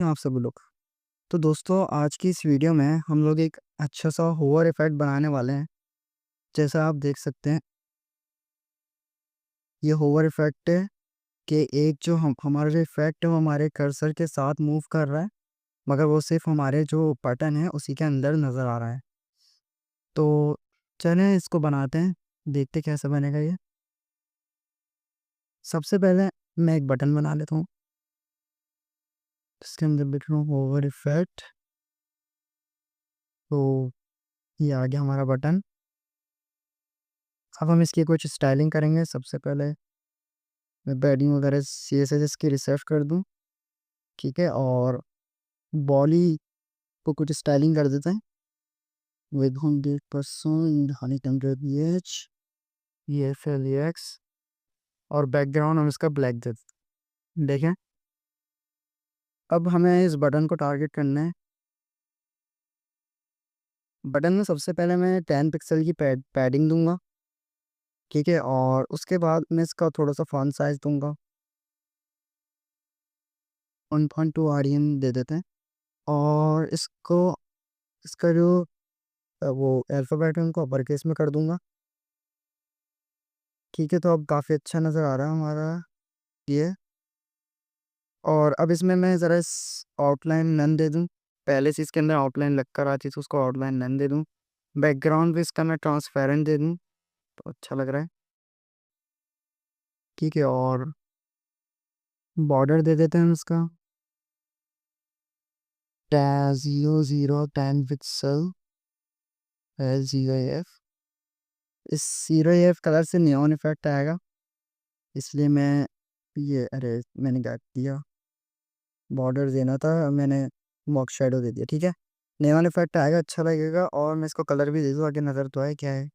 आप सब लोग। तो दोस्तों आज की इस वीडियो में हम लोग एक अच्छा सा होवर इफेक्ट बनाने वाले हैं। जैसा आप देख सकते हैं ये होवर इफेक्ट है कि एक जो हमारा जो इफेक्ट है वो हमारे कर्सर के साथ मूव कर रहा है, मगर वो सिर्फ हमारे जो बटन है उसी के अंदर नज़र आ रहा है। तो चलें इसको बनाते हैं, देखते कैसे बनेगा ये। सबसे पहले मैं एक बटन बना लेता हूँ, इसके अंदर लिख रहा हूँ होवर इफेक्ट। तो ये आ गया हमारा बटन। अब हम इसकी कुछ स्टाइलिंग करेंगे। सबसे पहले मैं पैडिंग वगैरह CSS की रिसेट कर दूँ, ठीक है। और बॉडी को कुछ स्टाइलिंग कर देते हैं विद 100% हनी टेम्परेचर EFLEX। और बैकग्राउंड हम इसका ब्लैक दे देते हैं। देखें, अब हमें इस बटन को टारगेट करना है। बटन में सबसे पहले मैं 10 पिक्सल की पैडिंग दूंगा, ठीक है। और उसके बाद मैं इसका थोड़ा सा फॉन्ट साइज दूंगा, 1.2 REM दे देते हैं। और इसका जो वो अल्फ़ाबेट है उनको अपर केस में कर दूंगा, ठीक है। तो अब काफ़ी अच्छा नज़र आ रहा है हमारा ये। और अब इसमें मैं ज़रा इस आउटलाइन नन दे दूं। पहले से इसके अंदर आउटलाइन लग कर आती तो उसको आउटलाइन नन दे दूं। बैकग्राउंड भी इसका मैं ट्रांसपेरेंट दे दूं तो अच्छा लग रहा है, ठीक है। और बॉर्डर दे देते हैं इसका 0.010 पिक्सल L0F। इस 0F कलर से नियॉन इफेक्ट आएगा, इसलिए मैं ये अरे मैंने क्या दिया, बॉर्डर देना था, मैंने मॉक शेडो दे दिया, ठीक है। नेवन इफेक्ट आएगा, अच्छा लगेगा। और मैं इसको कलर भी दे दूँ आगे नज़र तो आए क्या है।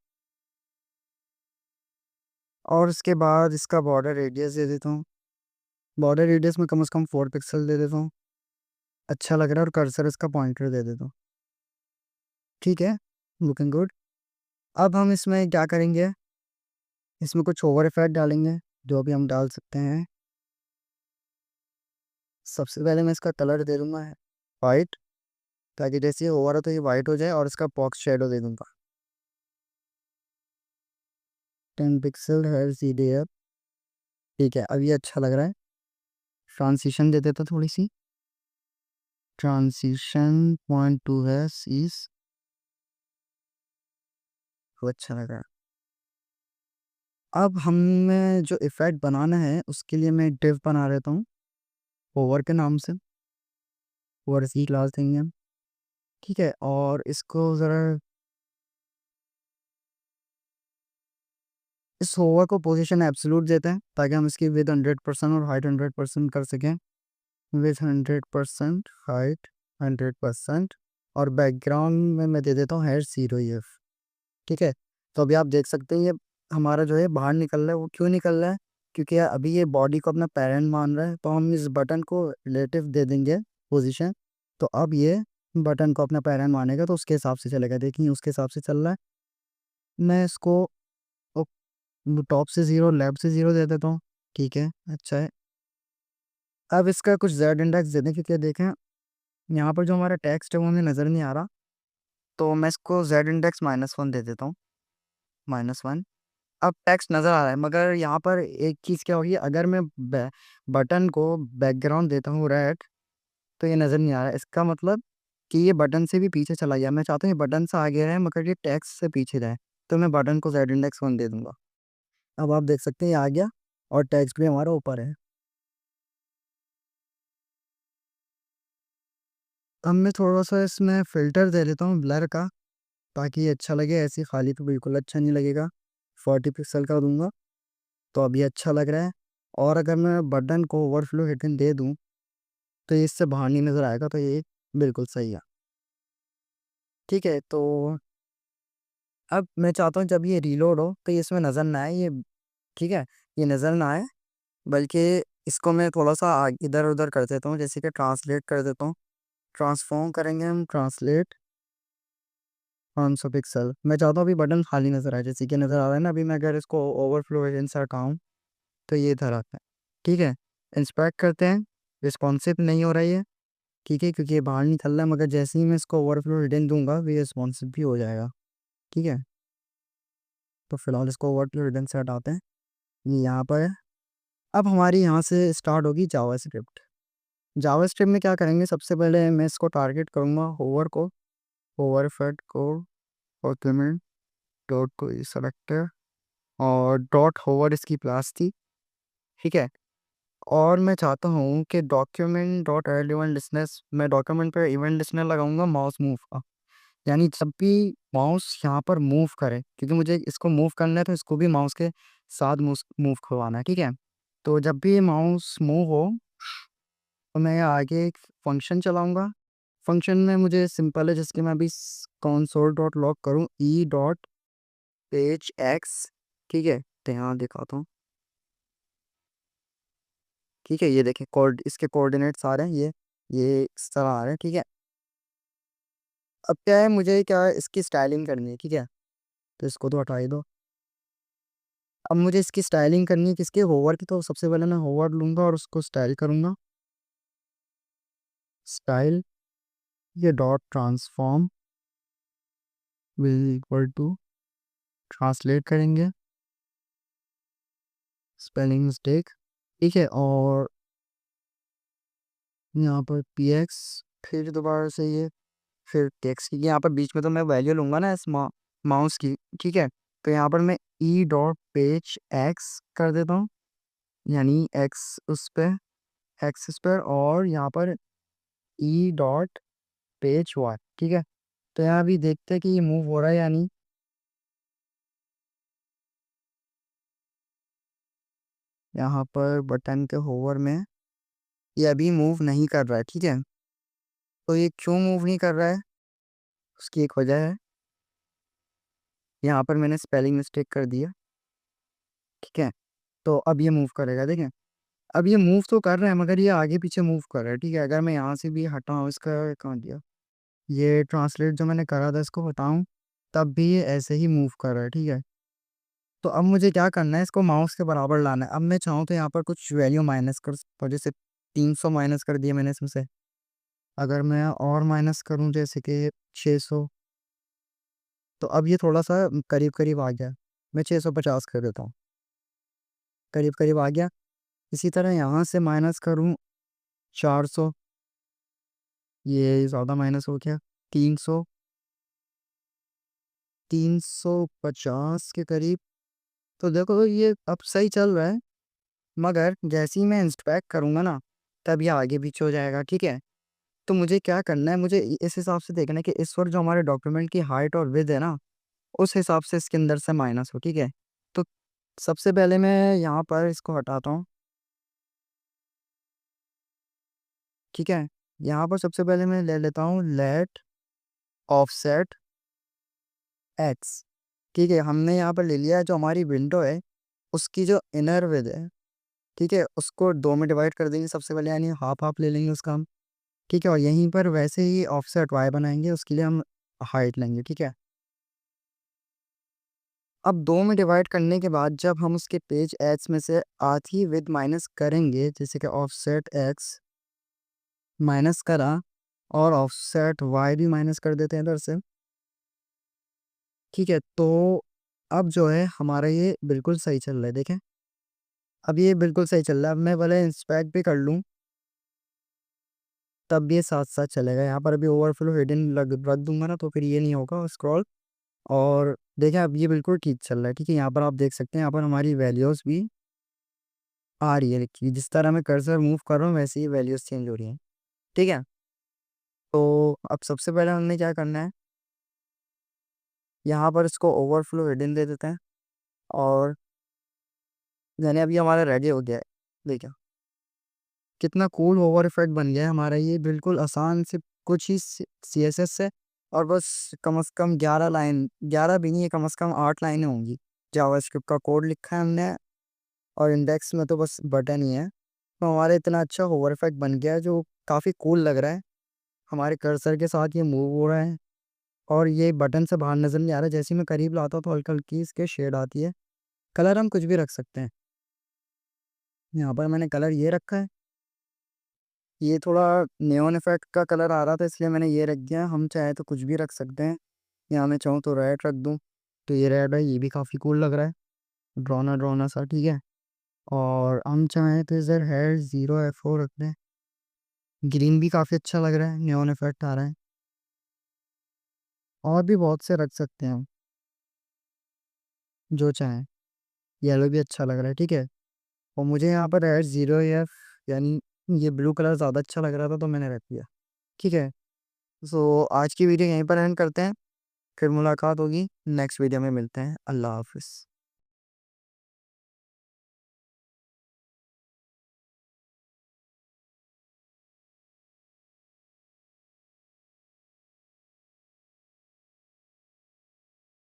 और उसके बाद इसका बॉर्डर रेडियस दे देता हूँ। बॉर्डर रेडियस में कम से कम 4 पिक्सल दे देता हूँ, अच्छा लग रहा है। और कर्सर इसका पॉइंटर दे देता हूँ, ठीक है। Looking good. अब हम इसमें क्या करेंगे, इसमें कुछ ओवर इफेक्ट डालेंगे जो भी हम डाल सकते हैं। सबसे पहले मैं इसका कलर दे दूँगा वाइट, ताकि जैसे ये ओवर हो तो ये वाइट हो जाए। और इसका बॉक्स शेडो दे दूँगा 10 पिक्सल है CDF, ठीक है। अब ये अच्छा लग रहा है। ट्रांसिशन दे देता थोड़ी सी, ट्रांसिशन 0.2 है सीस, तो अच्छा लग रहा है। अब हमें जो इफ़ेक्ट बनाना है उसके लिए मैं डिव बना लेता हूँ ओवर के नाम से। ओवर सी क्लास देंगे हम, ठीक है। और इसको ज़रा इस ओवर को पोजीशन एब्सोल्यूट देते हैं ताकि हम इसकी विद 100% और हाइट 100% कर सकें। With 100% height 100%। और बैकग्राउंड में मैं दे देता हूँ हैश 0F, ठीक है। तो अभी आप देख सकते हैं ये हमारा जो है बाहर निकल रहा है। वो क्यों निकल रहा है, क्योंकि अभी ये बॉडी को अपना पेरेंट मान रहा है। तो हम इस बटन को रिलेटिव दे देंगे पोजीशन, तो अब ये बटन को अपना पेरेंट मानेगा तो उसके हिसाब से चलेगा। देखिए उसके हिसाब से चल रहा है। मैं इसको टॉप से 0 लेफ्ट से 0 दे देता हूँ, ठीक है, अच्छा है। अब इसका कुछ जेड इंडेक्स दे दें, क्योंकि देखें यहाँ पर जो हमारा टेक्स्ट है वो हमें नज़र नहीं आ रहा। तो मैं इसको जेड इंडेक्स -1 दे देता हूँ, -1। अब टेक्स्ट नज़र आ रहा है, मगर यहाँ पर एक चीज़ क्या होगी, अगर मैं बटन को बैकग्राउंड देता हूँ रेड तो ये नज़र नहीं आ रहा है। इसका मतलब कि ये बटन से भी पीछे चला गया। मैं चाहता हूँ ये बटन से आगे रहे मगर ये टेक्स्ट से पीछे जाए, तो मैं बटन को Z-1 दे दूंगा। अब आप देख सकते हैं ये आ गया और टेक्स्ट भी हमारा ऊपर है। अब मैं थोड़ा सा इसमें फ़िल्टर दे देता हूँ ब्लर का, ताकि ये अच्छा लगे। ऐसे ही खाली तो बिल्कुल अच्छा नहीं लगेगा। 40 पिक्सल का दूंगा तो अभी अच्छा लग रहा है। और अगर मैं बटन को ओवरफ्लो हिडन दे दूँ तो ये इससे बाहर नहीं नज़र आएगा, तो ये बिल्कुल सही है, ठीक है। तो अब मैं चाहता हूँ जब ये रीलोड हो तो ये इसमें नज़र ना आए, ये ठीक है, ये नज़र ना आए। बल्कि इसको मैं थोड़ा सा इधर उधर कर देता हूँ, जैसे कि ट्रांसलेट कर देता हूँ। ट्रांसफॉर्म करेंगे हम, ट्रांसलेट 500 पिक्सल। मैं चाहता हूँ अभी बटन खाली नज़र आए, जैसे कि नज़र आ रहा है ना। अभी मैं अगर इसको ओवरफ्लो एजेंट से हटाऊँ तो ये इधर आता है, ठीक है। इंस्पेक्ट करते हैं, रिस्पॉन्सिव नहीं हो रहा है ये, ठीक है, क्योंकि ये बाहर नहीं चल रहा है, मगर जैसे ही मैं इसको ओवरफ्लो हिडन दूंगा ये रिस्पॉन्सिव भी हो जाएगा। ठीक है, तो फिलहाल इसको ओवरफ्लो हिडन से हटाते हैं, ये यहाँ पर है। अब हमारी यहाँ से स्टार्ट होगी जावा स्क्रिप्ट। जावा स्क्रिप्ट में क्या करेंगे, सबसे पहले मैं इसको टारगेट करूँगा होवर को, होवर फेड को, डॉक्यूमेंट डॉट को सेलेक्ट है, और डॉट होवर इसकी क्लास थी। ठीक है, और मैं चाहता हूँ कि document dot add event listeners, मैं डॉक्यूमेंट पे इवेंट लिस्टनर लगाऊंगा माउस मूव का, यानी जब भी माउस यहाँ पर मूव करे, क्योंकि मुझे इसको मूव करना है तो इसको भी माउस के साथ मूव करवाना है। ठीक है, तो जब भी माउस मूव हो तो मैं आगे एक फंक्शन चलाऊंगा। फंक्शन में मुझे सिंपल है, जिसके मैं अभी कंसोल डॉट लॉग करूँ ई डॉट पेज एक्स। ठीक है, तो यहाँ दिखाता हूँ। ठीक है, ये देखें कोड, इसके कोऑर्डिनेट्स आ रहे हैं, ये इस तरह आ रहे हैं। ठीक है, अब क्या है, मुझे क्या है, इसकी स्टाइलिंग करनी है। ठीक है, तो इसको तो हटा ही दो। अब मुझे इसकी स्टाइलिंग करनी है किसके, होवर की, तो सबसे पहले मैं होवर लूँगा और उसको स्टाइल करूँगा। स्टाइल, ये dot transform will equal to, translate करेंगे, स्पेलिंग मिस्टेक। ठीक है, और यहाँ पर पी एक्स, फिर दोबारा से ये, फिर टेक्स्ट की, यहाँ पर बीच में तो मैं वैल्यू लूँगा ना इस माउस की। ठीक है, तो यहाँ पर मैं ई डॉट पेज एक्स कर देता हूँ, यानी एक्स उस पर, एक्सिस पर, और यहाँ पर ई डॉट पेज वाई। ठीक है, तो यहाँ भी देखते हैं कि ये मूव हो रहा है या नहीं। यहाँ पर बटन के होवर में ये अभी मूव नहीं कर रहा है। ठीक है, तो ये क्यों मूव नहीं कर रहा है, उसकी एक वजह है, यहाँ पर मैंने स्पेलिंग मिस्टेक कर दिया। ठीक है, तो अब ये मूव करेगा, देखें, अब ये मूव तो कर रहा है मगर ये आगे पीछे मूव कर रहा है। ठीक है, अगर मैं यहाँ से भी हटाऊँ, इसका कहाँ दिया, ये ट्रांसलेट जो मैंने करा था इसको हटाऊँ, तब भी ये ऐसे ही मूव कर रहा है। ठीक है, तो अब मुझे क्या करना है, इसको माउस के बराबर लाना है। अब मैं चाहूँ तो यहाँ पर कुछ वैल्यू माइनस कर सकता हूँ, जैसे 300 माइनस कर दिया मैंने इसमें से। अगर मैं और माइनस करूँ जैसे कि 600, तो अब ये थोड़ा सा करीब करीब आ गया, मैं 650 कर देता हूँ, करीब करीब आ गया। इसी तरह यहाँ से माइनस करूँ 400, ये ज़्यादा माइनस हो गया, 300, 350 के करीब। तो देखो ये अब सही चल रहा है, मगर जैसे ही मैं इंस्पेक्ट करूँगा ना, तब ये आगे पीछे हो जाएगा। ठीक है, तो मुझे क्या करना है, मुझे इस हिसाब से देखना है कि इस वक्त जो हमारे डॉक्यूमेंट की हाइट और विड्थ है ना, उस हिसाब से इसके अंदर से माइनस हो। ठीक है, तो सबसे पहले मैं यहाँ पर इसको हटाता हूँ। ठीक है, यहाँ पर सबसे पहले मैं ले लेता हूँ लेट ऑफसेट एक्स। ठीक है, हमने यहाँ पर ले लिया है जो हमारी विंडो है, उसकी जो इनर विद है, ठीक है, उसको दो में डिवाइड कर देंगे सबसे पहले, यानी हाफ हाफ ले लेंगे उसका हम। ठीक है, और यहीं पर वैसे ही ऑफसेट वाई बनाएंगे, उसके लिए हम हाइट लेंगे। ठीक है, अब दो में डिवाइड करने के बाद जब हम उसके पेज एक्स में से आधी विद माइनस करेंगे, जैसे कि ऑफसेट एक्स माइनस करा, और ऑफसेट वाई भी माइनस कर देते हैं इधर से। ठीक है, तो अब जो है हमारा ये बिल्कुल सही चल रहा है, देखें, अब ये बिल्कुल सही चल रहा है। अब मैं भले इंस्पेक्ट भी कर लूँ तब भी ये साथ साथ चलेगा। यहाँ पर अभी ओवरफ्लो हिडन लग रख दूंगा ना, तो फिर ये नहीं होगा स्क्रॉल। और देखें, अब ये बिल्कुल ठीक चल रहा है। ठीक है, यहाँ पर आप देख सकते हैं, यहाँ पर हमारी वैल्यूज़ भी आ रही है लिखी, जिस तरह मैं कर्सर मूव कर रहा हूँ वैसे ही वैल्यूज़ चेंज हो रही हैं। ठीक है, तो अब सबसे पहले हमने क्या करना है, यहाँ पर इसको ओवरफ्लो हिडन दे देते हैं, और यानी अभी हमारा रेडी हो गया है। देखिए कितना कूल ओवर इफेक्ट बन गया है हमारा, ये बिल्कुल आसान से कुछ ही सी एस एस से, और बस कम से कम 11 लाइन, 11 भी नहीं है, कम से कम 8 लाइनें होंगी। जावास्क्रिप्ट का कोड लिखा है हमने, और इंडेक्स में तो बस बटन ही है। तो हमारा इतना अच्छा ओवर इफेक्ट बन गया है जो काफ़ी कूल लग रहा है। हमारे कर्सर के साथ ये मूव हो रहा है, और ये बटन से बाहर नज़र नहीं आ रहा। जैसे ही मैं करीब लाता हूँ तो हल्की हल्की इसके शेड आती है। कलर हम कुछ भी रख सकते हैं, यहाँ पर मैंने कलर ये रखा है। ये थोड़ा नेओन इफेक्ट का कलर आ रहा था इसलिए मैंने ये रख दिया। हम चाहे तो कुछ भी रख सकते हैं, या मैं चाहूँ तो रेड रख दूँ। तो ये रेड है, ये भी काफ़ी कूल लग रहा है, ड्रोना ड्रोना सा, ठीक है। और हम चाहें तो इधर हेड 0F4 रख दें। ग्रीन भी काफ़ी अच्छा लग रहा है, नेओन इफेक्ट आ रहा है। और भी बहुत से रख सकते हैं हम, जो चाहें। येलो भी अच्छा लग रहा है, ठीक है। और मुझे यहाँ पर रेड 0F, यानी ये ब्लू कलर ज़्यादा अच्छा लग रहा था तो मैंने रख दिया, ठीक है। सो आज की वीडियो यहीं पर एंड करते हैं, फिर मुलाकात होगी, नेक्स्ट वीडियो में मिलते हैं। अल्लाह हाफिज़।